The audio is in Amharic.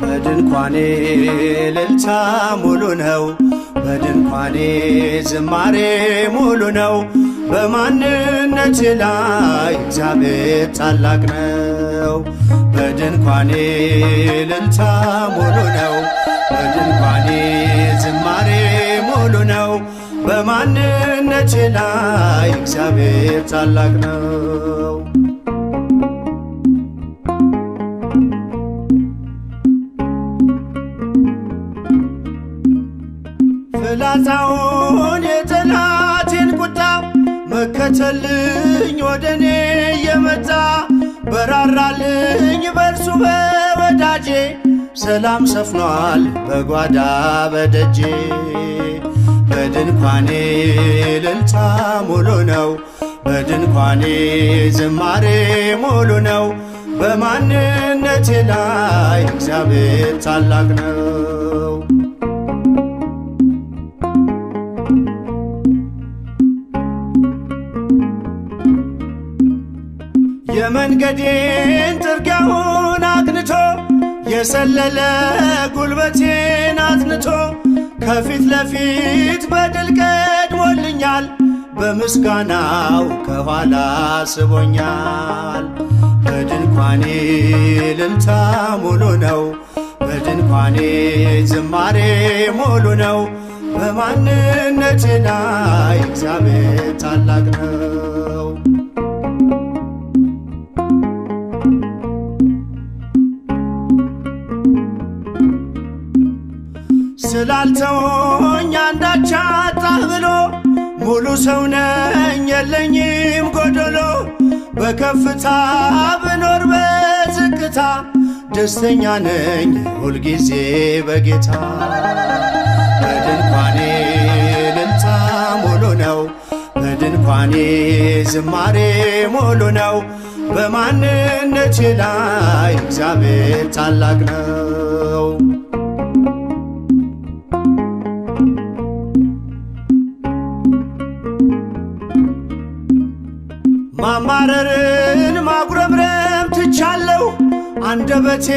በድንኳኔ እልልታ ሙሉ ነው፣ በድንኳኔ ዝማሬ ሙሉ ነው። በማንነቴ ላይ እግዚአብሔር ታላቅ ነው። በድንኳኔ እልልታ ሙሉ ነው፣ በድንኳኔ ዝማሬ ሙሉ ነው። በማንነቴ ላይ እግዚአብሔር ታላቅ ነው። ፍላጻውን የጠላቴን ቁጣ መከተልኝ ወደኔ የመጣ በራራልኝ በርሱ በወዳጄ ሰላም ሰፍኗል በጓዳ በደጄ። በድንኳኔ እልልታ ሙሉ ነው፣ በድንኳኔ ዝማሬ ሙሉ ነው። በማንነቴ ላይ እግዚአብሔር ታላቅ ነው። የመንገዴን ጥርጊያውን አቅንቶ የሰለለ ጉልበቴን አትንቶ ከፊት ለፊት በድል ቀድሞልኛል። በምስጋናው ከኋላ ስቦኛል። በድንኳኔ እልልታ ሙሉ ነው፣ በድንኳኔ ዝማሬ ሙሉ ነው። በማንነቴ ላይ እግዚአብሔር ታላቅ ነው። ስላልተወኝ አንዳች አጣህ ብሎ ሙሉ ሰው ነኝ የለኝም ጎደሎ። በከፍታ ብኖር በዝቅታ ደስተኛ ነኝ ሁልጊዜ በጌታ። በድንኳኔ እልልታ ሙሉ ነው፣ በድንኳኔ ዝማሬ ሙሉ ነው። በማንነቴ ላይ እግዚአብሔር ታላቅ ነው። ማማረርን ማጉረምረም ትቻለሁ አንደበቴ